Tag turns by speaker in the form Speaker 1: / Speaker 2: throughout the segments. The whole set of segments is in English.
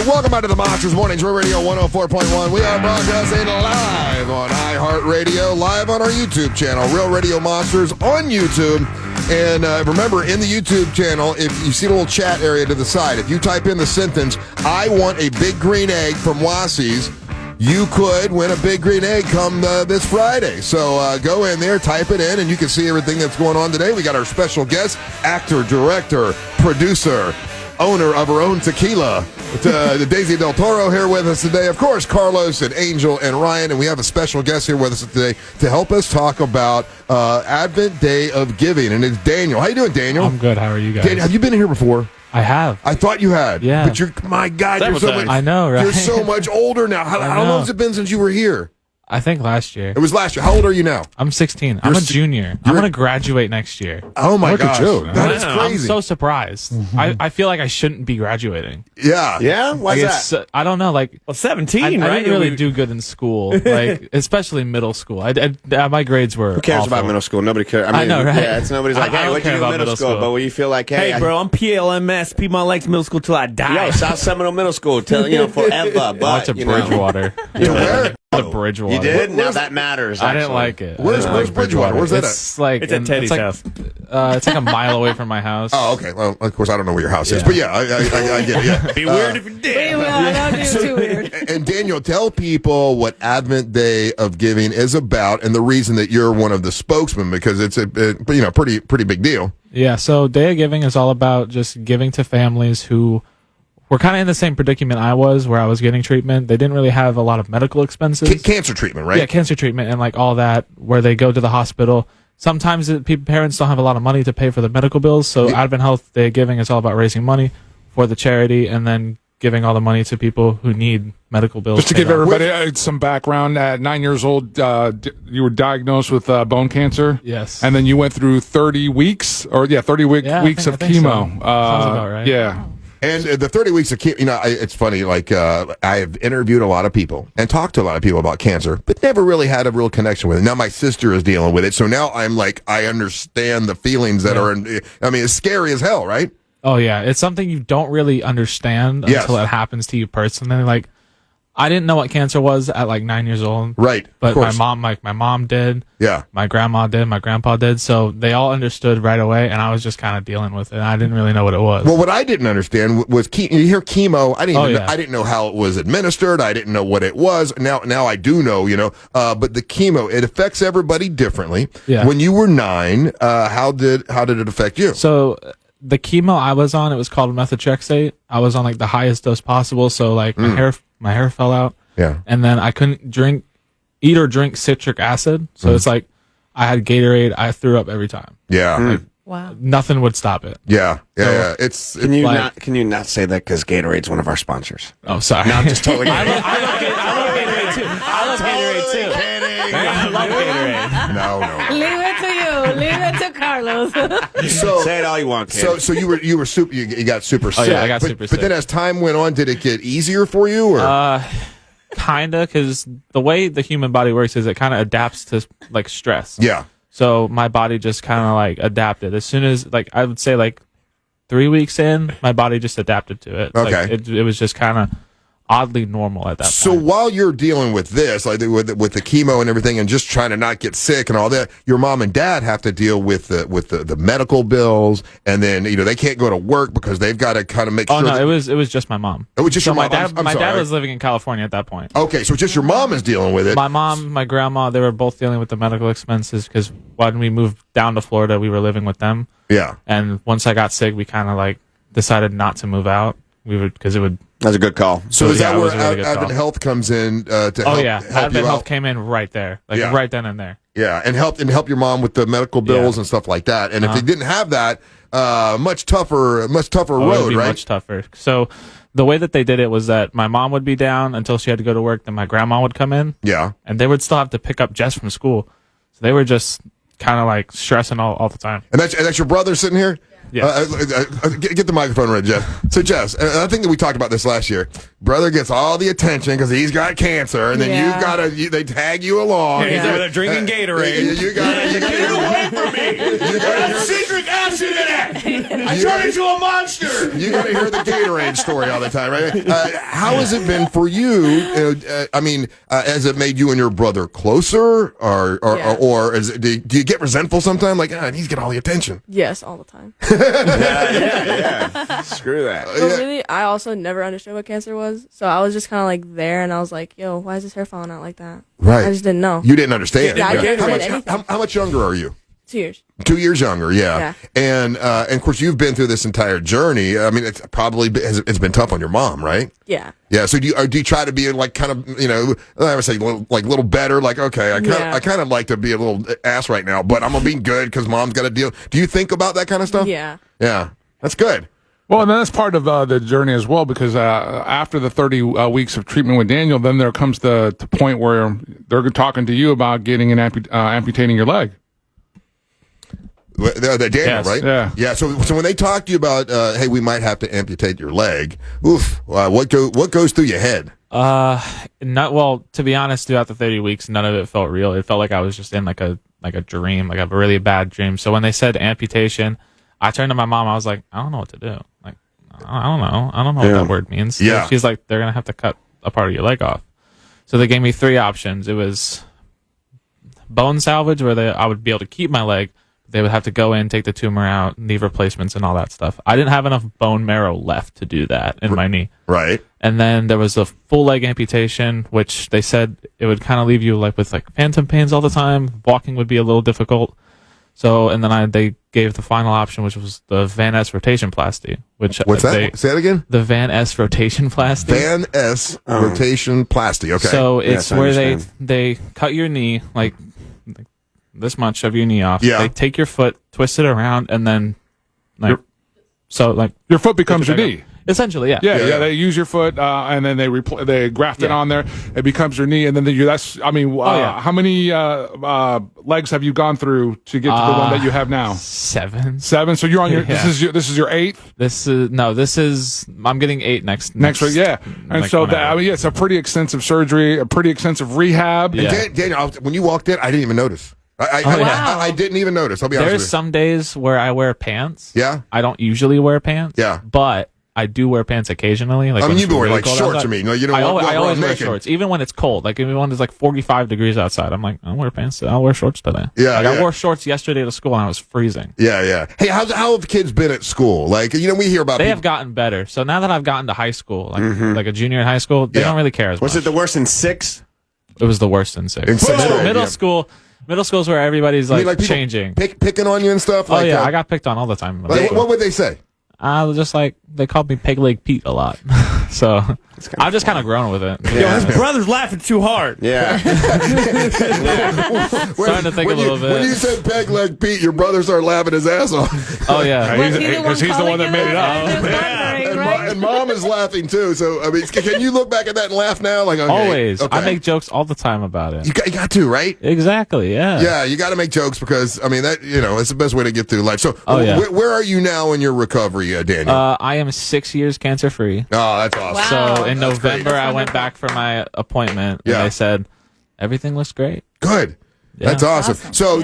Speaker 1: Welcome back to the Monsters Mornings Real Radio 104.1. We are broadcasting live on iHeartRadio, live on our YouTube channel, Real Radio Monsters on YouTube. And remember, in the YouTube channel, if you see the little chat area to the side, if you type in the sentence, "I want a big green egg from Wassie's," you could win a big green egg come this Friday. So go in there, type it in, and you can see everything that's going on today. We got our special guest, actor, director, producer, owner of her own tequila, Daisy Del Toro, here with us today. Of course, Carlos and Angel and Ryan, and we have a special guest here with us today to help us talk about Advent Day of Giving, and it's Daniel. How you doing, Daniel?
Speaker 2: I'm good. How are you guys?
Speaker 1: Daniel, have you been here before?
Speaker 2: I have.
Speaker 1: I thought you had.
Speaker 2: Yeah.
Speaker 1: But you're, my God, you're so much.
Speaker 2: I know, right?
Speaker 1: You're so much older now. How long has it been since you were here?
Speaker 2: I think last year.
Speaker 1: It was last year. How old are you now?
Speaker 2: I'm 16. I'm a junior. I'm going to graduate next year.
Speaker 1: Oh, my gosh. That is
Speaker 2: I'm
Speaker 1: crazy.
Speaker 2: so surprised. I feel like I shouldn't be graduating.
Speaker 1: Yeah.
Speaker 3: Yeah? Why is that?
Speaker 2: I don't know. Like,
Speaker 3: Well, 17,
Speaker 2: I
Speaker 3: right?
Speaker 2: didn't really do good in school, like especially middle school. My grades were
Speaker 3: Who cares
Speaker 2: awful.
Speaker 3: about middle school? Nobody cares.
Speaker 2: I know, right?
Speaker 3: Yeah, it's nobody's like,
Speaker 2: I
Speaker 3: hey,
Speaker 2: don't
Speaker 3: what'd you
Speaker 2: care
Speaker 3: do in
Speaker 2: about
Speaker 3: middle school? But when you feel like,
Speaker 4: Hey, bro, I'm PLMS. Piedmont likes middle school till I die.
Speaker 3: Yo, South Seminole Middle School, forever.
Speaker 2: I went
Speaker 3: But,
Speaker 2: to Bridgewater.
Speaker 1: Where?
Speaker 2: To Bridgewater.
Speaker 3: You did? Now that matters,
Speaker 2: I didn't
Speaker 3: actually.
Speaker 2: like it.
Speaker 1: Where's Bridgewater? Where's that
Speaker 2: It's like
Speaker 4: It's at Teddy's house.
Speaker 2: It's like a mile away from my house.
Speaker 1: Oh, okay. Well, of course, I don't know where your house is, but yeah, I get it. Yeah.
Speaker 4: Be weird if you did.
Speaker 1: Too weird. And Daniel, tell people what Advent Day of Giving is about, and the reason that you're one of the spokesmen, because it's a pretty big deal.
Speaker 2: Yeah. So Day of Giving is all about just giving to families who were kind of in the same predicament I was, where I was getting treatment. They didn't really have a lot of medical expenses.
Speaker 1: Cancer treatment, right?
Speaker 2: Yeah, cancer treatment and like all that, where they go to the hospital. Sometimes parents don't have a lot of money to pay for the medical bills, so AdventHealth Day of Giving is all about raising money for the charity and then giving all the money to people who need medical bills.
Speaker 5: Just to give everybody some background, at 9 years old, you were diagnosed with bone cancer.
Speaker 2: Yes.
Speaker 5: And then you went through 30 weeks, weeks of
Speaker 2: I think
Speaker 5: chemo.
Speaker 2: so. Sounds about right.
Speaker 5: Yeah.
Speaker 1: And the 30 weeks of chemo, it's funny, like, I have interviewed a lot of people and talked to a lot of people about cancer, but never really had a real connection with it. Now my sister is dealing with it, so now I'm like, I understand the feelings that are it's scary as hell, right?
Speaker 2: Oh, yeah. It's something you don't really understand until it happens to you personally. Like, I didn't know what cancer was at like 9 years old.
Speaker 1: Right.
Speaker 2: But my mom did.
Speaker 1: Yeah.
Speaker 2: My grandma did. My grandpa did. So they all understood right away, and I was just kind of dealing with it. I didn't really know what it was.
Speaker 1: Well, what I didn't understand was you hear chemo. I didn't know how it was administered. I didn't know what it was. Now I do know. But the chemo, it affects everybody differently.
Speaker 2: Yeah.
Speaker 1: When you were 9, how did it affect you?
Speaker 2: So the chemo I was on, it was called methotrexate. I was on like the highest dose possible. So like my hair fell out.
Speaker 1: Yeah.
Speaker 2: And then I couldn't eat or drink citric acid. So it's like I had Gatorade. I threw up every time.
Speaker 1: Yeah.
Speaker 6: Wow.
Speaker 2: Nothing would stop it.
Speaker 1: Yeah.
Speaker 2: So,
Speaker 1: It's
Speaker 3: Can you not say that because Gatorade's one of our sponsors?
Speaker 2: Oh, sorry.
Speaker 3: No, I'm just totally
Speaker 4: I love Gatorade too. I love Gatorade.
Speaker 1: No.
Speaker 6: Leave it to you. Leave it to Carlos.
Speaker 1: So
Speaker 3: say it all you want, kid.
Speaker 1: So you were super. You got super sick.
Speaker 2: Yeah, I got super sick.
Speaker 1: But then as time went on, did it get easier for you, or?
Speaker 2: Kinda, because the way the human body works is it kind of adapts to like stress.
Speaker 1: Yeah.
Speaker 2: So my body just kind of like adapted. As soon as I would say 3 weeks in, my body just adapted to it.
Speaker 1: Okay.
Speaker 2: It was just kind of oddly normal at that
Speaker 1: So
Speaker 2: point.
Speaker 1: while you're dealing with this, like with the chemo and everything, and just trying to not get sick and all that, your mom and dad have to deal with the medical bills, and then they can't go to work because they've got to kind of make sure.
Speaker 2: Oh no, it was just my mom.
Speaker 1: It was just
Speaker 2: so
Speaker 1: your
Speaker 2: my
Speaker 1: mom.
Speaker 2: dad. My dad was living in California at that point.
Speaker 1: Okay, so just your mom is dealing with it.
Speaker 2: My mom, my grandma, they were both dealing with the medical expenses because when we moved down to Florida, we were living with them.
Speaker 1: Yeah.
Speaker 2: And once I got sick, we kind of decided not to move out. Because it would.
Speaker 3: That's a good call.
Speaker 1: So is that
Speaker 2: it
Speaker 1: where
Speaker 2: was a really good call.
Speaker 1: AdventHealth comes in to help?
Speaker 2: Oh yeah,
Speaker 1: help you
Speaker 2: AdventHealth
Speaker 1: out?
Speaker 2: came in right there, right then and there.
Speaker 1: Yeah, and help your mom with the medical bills and stuff like that. And if they didn't have that, much tougher road,
Speaker 2: it would be
Speaker 1: right?
Speaker 2: Much tougher. So the way that they did it was that my mom would be down until she had to go to work. Then my grandma would come in.
Speaker 1: Yeah,
Speaker 2: and they would still have to pick up Jess from school. So they were just kind of stressing all the time.
Speaker 1: And that's your brother sitting here.
Speaker 2: Yeah.
Speaker 1: Get the microphone ready, Jess. So, Jess, I think that we talked about this last year, brother gets all the attention because he's got cancer, and then you've got to. They tag you along.
Speaker 4: He's over there drinking Gatorade.
Speaker 1: You got to get away from me. You got
Speaker 3: Citric acid in it. I turned into a monster.
Speaker 1: You got to hear the Gatorade story all the time, right? How has it been for you? Has it made you and your brother closer, or is it, do you get resentful sometimes? Like, I need to get all the attention.
Speaker 6: Yes, all the time.
Speaker 3: Yeah. Screw that.
Speaker 6: But really, I also never understood what cancer was, so I was just kind of like there, and I was like, "Yo, why is his hair falling out like that?"
Speaker 1: Right.
Speaker 6: I just didn't know.
Speaker 1: You didn't understand.
Speaker 6: Yeah, I didn't understand anything.
Speaker 1: How much younger are you?
Speaker 6: 2 years.
Speaker 1: 2 years younger, yeah. And of course, you've been through this entire journey. I mean, it's probably it's been tough on your mom, right?
Speaker 6: Yeah.
Speaker 1: Yeah. So do you try to be like kind of, I would say little better, like, okay, I kind of like to be a little ass right now, but I'm gonna be good because mom's got to deal. Do you think about that kind of stuff?
Speaker 6: Yeah.
Speaker 1: Yeah. That's good.
Speaker 5: Well, and that's part of the journey as well, because after the 30 weeks of treatment with Daniel, then there comes the point where they're talking to you about getting amputating your leg.
Speaker 1: The Daniel, right?
Speaker 5: Yeah.
Speaker 1: Yeah. So when they talk to you about, hey, we might have to amputate your leg, what goes through your head?
Speaker 2: To be honest, throughout the 30 weeks, none of it felt real. It felt like I was just in like a dream, like a really bad dream. So when they said amputation, I turned to my mom. I was like, I don't know what to do. Like, I don't know. I don't know what that word means.
Speaker 1: Yeah.
Speaker 2: She's like, they're gonna have to cut a part of your leg off. So they gave me 3 options. It was bone salvage, where I would be able to keep my leg. They would have to go in, take the tumor out, knee replacements, and all that stuff. I didn't have enough bone marrow left to do that in my knee.
Speaker 1: Right.
Speaker 2: And then there was a full leg amputation, which they said it would kind of leave you with phantom pains all the time. Walking would be a little difficult. So, and then they gave the final option, which was the Van S rotationplasty.
Speaker 1: What's that? Say it again.
Speaker 2: The Van S rotationplasty.
Speaker 1: Van S rotationplasty. Okay.
Speaker 2: So it's
Speaker 3: I
Speaker 2: where
Speaker 3: understand.
Speaker 2: they cut your knee like this much of your knee off.
Speaker 1: Yeah.
Speaker 2: They take your foot, twist it around, and then your
Speaker 5: foot becomes your knee.
Speaker 2: Essentially, yeah.
Speaker 5: Yeah. They use your foot, and then they graft it on there. It becomes your knee, and then how many legs have you gone through to get to the one that you have now?
Speaker 2: 7.
Speaker 5: 7. So you're on your. This is your 8th.
Speaker 2: I'm getting 8 next
Speaker 5: week. Yeah, and
Speaker 2: like
Speaker 5: so
Speaker 2: whenever.
Speaker 5: it's a pretty extensive surgery, a pretty extensive rehab.
Speaker 2: Yeah.
Speaker 1: Daniel, when you walked in, I didn't even notice. I didn't even notice. I'll be honest with you.
Speaker 2: There's some days where I wear pants.
Speaker 1: Yeah.
Speaker 2: I don't usually wear pants.
Speaker 1: Yeah.
Speaker 2: But I do wear pants occasionally. Like
Speaker 1: you've been wearing shorts to me. No, you don't.
Speaker 2: I always wear
Speaker 1: naked.
Speaker 2: shorts, even when it's cold. Like even when it's 45 degrees outside, I'm like, I'll wear pants. I'll wear shorts today.
Speaker 1: Yeah,
Speaker 2: I wore shorts yesterday to school and I was freezing.
Speaker 1: Yeah. Hey, how have kids been at school? Like, we hear about.
Speaker 2: They have gotten better. So now that I've gotten to high school, like a junior in high school, they don't really care as much.
Speaker 3: Was it the worst in 6?
Speaker 2: It was the worst in 6.
Speaker 1: In 6th grade,
Speaker 2: Middle school. Middle school's where everybody's
Speaker 1: people
Speaker 2: changing.
Speaker 1: Picking on you and stuff.
Speaker 2: Oh yeah, I got picked on all the time.
Speaker 1: What would they say?
Speaker 2: I was just they called me Peg Leg Pete a lot. So I've just kind of grown with it.
Speaker 4: Yo, his brother's laughing too hard.
Speaker 3: Yeah.
Speaker 2: Starting to think a little bit.
Speaker 1: When you said Peg Leg Pete, your brother started laughing his ass off.
Speaker 2: Oh yeah,
Speaker 5: because he's the one that made it up.
Speaker 1: And mom is laughing too. So can you look back at that and laugh now? Like
Speaker 2: always.
Speaker 1: Okay.
Speaker 2: I make jokes all the time about it.
Speaker 1: You got to, right?
Speaker 2: Exactly. Yeah.
Speaker 1: Yeah, you got to make jokes because that it's the best way to get through life. So where are you now in your recovery, Daniel?
Speaker 2: I am 6 years cancer free.
Speaker 1: Oh, that's awesome.
Speaker 6: Wow.
Speaker 2: So in November, I went back for my appointment, and they said everything looks great.
Speaker 1: Good.
Speaker 2: Yeah.
Speaker 1: That's awesome. So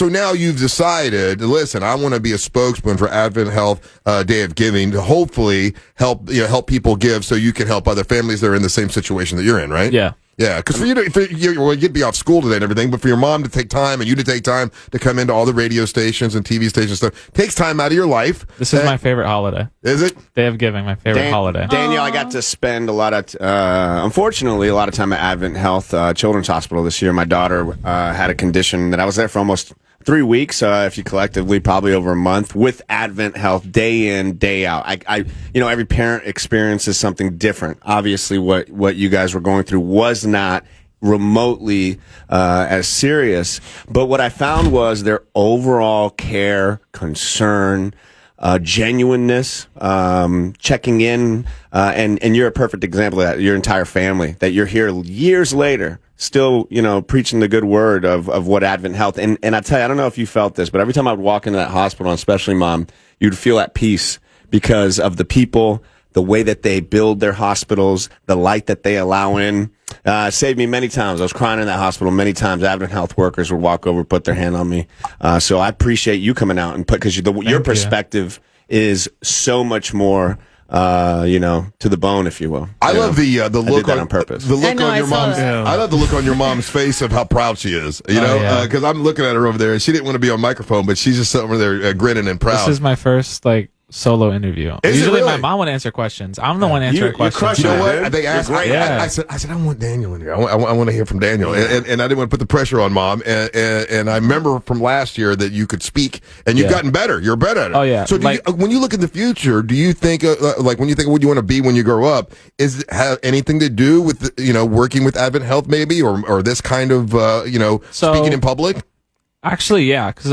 Speaker 1: now you've decided, listen, I want to be a spokesman for AdventHealth Day of Giving to hopefully help people give so you can help other families that are in the same situation that you're in, right?
Speaker 2: Yeah.
Speaker 1: Yeah, because you'd be off school today and everything, but for your mom to take time and you to take time to come into all the radio stations and TV stations and stuff takes time out of your life.
Speaker 2: This is my favorite holiday.
Speaker 1: Is it?
Speaker 2: Day of Giving, my favorite holiday.
Speaker 3: Daniel, I got to spend unfortunately, a lot of time at AdventHealth Children's Hospital this year. My daughter had a condition that I was there for almost 3 weeks, if you collectively, probably over a month, with AdventHealth, day in, day out. Every parent experiences something different. Obviously, what you guys were going through was not remotely as serious, but what I found was their overall care, concern, genuineness, checking in, and you're a perfect example of that. Your entire family, that you're here years later, still, preaching the good word of what AdventHealth. And I tell you, I don't know if you felt this, but every time I would walk into that hospital, and especially Mom, you'd feel at peace because of the people, the way that they build their hospitals, the light that they allow in. Saved me many times. I was crying in that hospital many times. AdventHealth workers would walk over, put their hand on me. So I appreciate you coming out and because your perspective is so much more, to the bone, if you will.
Speaker 1: I love the look
Speaker 3: on purpose.
Speaker 1: The look on your mom's. I love the look on your mom's face of how proud she is. Because I'm looking at her over there, and she didn't want to be on microphone, but she's just sitting over there grinning and proud.
Speaker 2: This is my first solo interview.
Speaker 1: Is
Speaker 2: Usually
Speaker 1: it really?
Speaker 2: my mom would answer questions. I'm the one answering questions.
Speaker 1: You know what?
Speaker 3: Dude.
Speaker 1: They asked. I said, I want Daniel in here. I want to hear from Daniel, and I didn't want to put the pressure on Mom. And I remember from last year that you could speak, and you've gotten better. You're better at it.
Speaker 2: Oh yeah.
Speaker 1: So when you look in the future, do you think when you think of what you want to be when you grow up, is it have anything to do with working with AdventHealth maybe, or this kind of speaking in public?
Speaker 2: Actually, yeah, because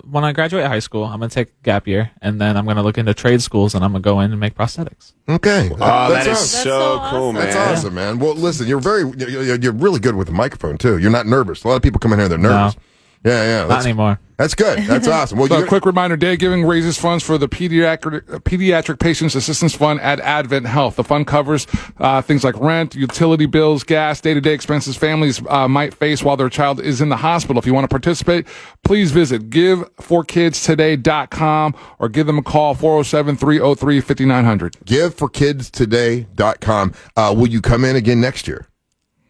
Speaker 2: when I graduate high school, I'm gonna take a gap year, and then I'm gonna look into trade schools, and I'm gonna go in and make prosthetics.
Speaker 1: Okay.
Speaker 3: That is
Speaker 6: That's
Speaker 3: so
Speaker 6: so
Speaker 3: cool, man.
Speaker 1: That's awesome, man. Well, listen, you're really good with the microphone too. You're not nervous. A lot of people come in here, they're nervous.
Speaker 2: No.
Speaker 1: Yeah.
Speaker 2: Not anymore.
Speaker 1: That's good. That's awesome. Well,
Speaker 5: So a quick reminder, Day Giving raises funds for the Pediatric Patients Assistance Fund at AdventHealth. The fund covers things like rent, utility bills, gas, day-to-day expenses families might face while their child is in the hospital. If you want to participate, please visit giveforkidstoday.com or give them a call, 407-303-5900.
Speaker 1: Giveforkidstoday.com. Will you come in again next year?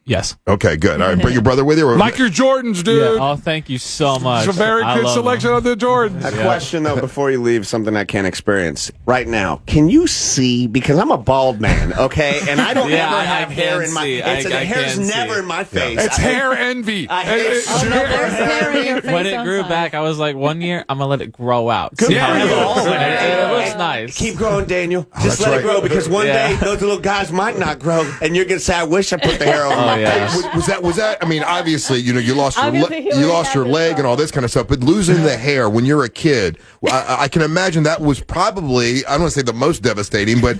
Speaker 2: Yes.
Speaker 1: Okay, good. All right, bring your brother with you.
Speaker 5: Like your Jordans, dude.
Speaker 2: Yeah. Oh, thank you so much.
Speaker 5: It's a very
Speaker 2: I
Speaker 5: good
Speaker 2: love
Speaker 5: selection
Speaker 2: them.
Speaker 5: of the Jordans.
Speaker 3: A question, though, before you leave, something I can't experience. Right now, can you see, because I'm a bald man, okay, and I don't
Speaker 2: Yeah,
Speaker 3: ever
Speaker 2: I
Speaker 3: have hair
Speaker 2: can
Speaker 3: in my
Speaker 2: see.
Speaker 3: the
Speaker 2: I
Speaker 3: hair's
Speaker 2: can
Speaker 3: never
Speaker 2: see.
Speaker 3: in my face.
Speaker 5: It's hair envy.
Speaker 3: I hate
Speaker 5: It's
Speaker 3: it.
Speaker 7: There's hair in your face
Speaker 2: When it grew
Speaker 7: sometimes.
Speaker 2: back, I was like, 1 year, I'm gonna let it grow out.
Speaker 3: Good
Speaker 2: See how
Speaker 3: for
Speaker 2: it
Speaker 3: you.
Speaker 2: looks.
Speaker 3: Oh,
Speaker 2: It looks nice.
Speaker 3: Keep growing, Daniel. Just
Speaker 1: that's
Speaker 3: let
Speaker 1: right.
Speaker 3: it grow, because one
Speaker 2: Yeah.
Speaker 3: day those little guys might not grow, and you're gonna say, "I wish I put the hair over my
Speaker 2: yeah.
Speaker 3: face."
Speaker 1: Was that? I mean, obviously, you lost your
Speaker 7: Obviously, he already had
Speaker 1: your
Speaker 7: this
Speaker 1: leg and all this kind of stuff, but losing the hair when you're a kid, I can imagine that was probably, I don't want to say the most devastating, but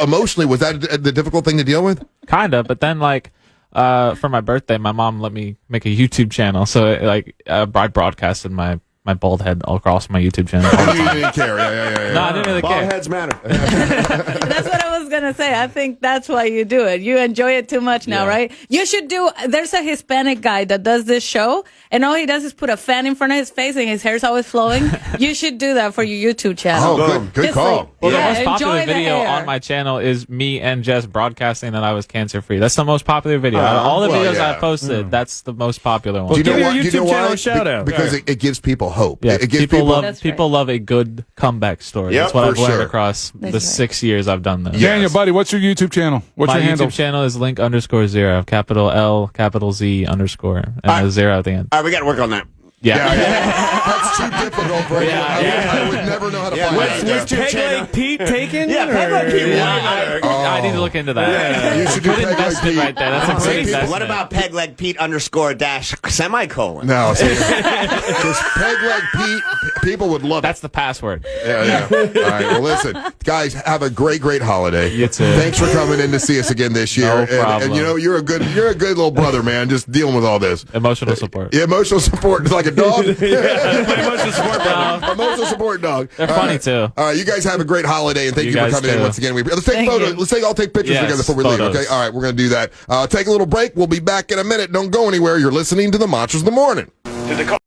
Speaker 1: emotionally, was that the difficult thing to deal with?
Speaker 2: Kinda, but then for my birthday, my mom let me make a YouTube channel, so I broadcasted my bald head all across my YouTube channel.
Speaker 1: You didn't care. Yeah.
Speaker 2: No, I didn't really
Speaker 3: Bald
Speaker 2: care.
Speaker 3: heads matter.
Speaker 7: That's what I was going to say. I think that's why you do it. You enjoy it too much now, right? You should there's a Hispanic guy that does this show, and all he does is put a fan in front of his face, and his hair's always flowing. You should do that for your YouTube channel.
Speaker 1: Oh, good
Speaker 7: Just
Speaker 1: call.
Speaker 7: like-
Speaker 2: Well,
Speaker 7: Yeah,
Speaker 2: the most popular
Speaker 7: enjoy the
Speaker 2: video
Speaker 7: hair.
Speaker 2: on my channel is me and Jess broadcasting that I was cancer free. That's the most popular video. Out of all the
Speaker 1: well,
Speaker 2: videos
Speaker 1: yeah.
Speaker 2: I posted, that's the most popular one.
Speaker 1: Do you
Speaker 4: Give
Speaker 1: know
Speaker 4: your
Speaker 1: why? Do you
Speaker 4: YouTube
Speaker 1: know
Speaker 4: channel
Speaker 1: why?
Speaker 4: a shout out.
Speaker 1: Because it gives people hope.
Speaker 2: Yeah,
Speaker 1: It gives
Speaker 2: people love
Speaker 7: That's
Speaker 2: people love a good comeback story.
Speaker 3: Yep,
Speaker 2: That's what
Speaker 1: for
Speaker 2: I've learned
Speaker 1: sure.
Speaker 2: across the
Speaker 7: right.
Speaker 2: 6 years I've done this.
Speaker 1: Yeah.
Speaker 5: Daniel, buddy, what's your YouTube channel? What's
Speaker 2: My
Speaker 5: your handle?
Speaker 2: YouTube channel is link_0, capital L, capital Z _ and a 0 at the end.
Speaker 3: All right, we got to work on that.
Speaker 2: Yeah.
Speaker 1: That's too difficult for me. I would never know how to find
Speaker 3: what's-
Speaker 1: that.
Speaker 3: what's your
Speaker 4: Peg
Speaker 3: channel?
Speaker 4: Leg Pete taken?
Speaker 3: Yeah, Peg Leg Pete.
Speaker 2: Yeah, I need to look into that.
Speaker 1: You should do
Speaker 2: Good
Speaker 1: Peg Leg
Speaker 2: investment
Speaker 1: Pete.
Speaker 2: right there. That's a
Speaker 1: Peg
Speaker 2: great
Speaker 1: Leg Pete.
Speaker 2: investment.
Speaker 3: What about Peg Leg Pete _ semicolon?
Speaker 1: No, see, just Peg Leg Pete. People would love it.
Speaker 2: That's the password.
Speaker 1: Yeah. All right. Well, listen, guys, have a great holiday.
Speaker 2: You too.
Speaker 1: Thanks for coming in to see us again this year.
Speaker 2: No
Speaker 1: And
Speaker 2: problem.
Speaker 1: you're a good little brother, man. Just dealing with all this.
Speaker 2: Emotional support.
Speaker 1: Yeah, emotional support is like a dog.
Speaker 4: Emotional support brother.
Speaker 1: Emotional support dog.
Speaker 2: They're
Speaker 1: All
Speaker 2: funny
Speaker 1: right.
Speaker 2: too.
Speaker 1: All right, you guys have a great holiday, and thank
Speaker 2: You
Speaker 1: you for
Speaker 2: guys
Speaker 1: coming in
Speaker 2: too.
Speaker 1: once again. Let's take
Speaker 7: Thank
Speaker 1: photos.
Speaker 7: you.
Speaker 1: Let's all take pictures
Speaker 2: Yes,
Speaker 1: together before we leave.
Speaker 2: photos.
Speaker 1: Okay. All right, we're gonna do that. Take a little break. We'll be back in a minute. Don't go anywhere. You're listening to the Monsters of the Morning.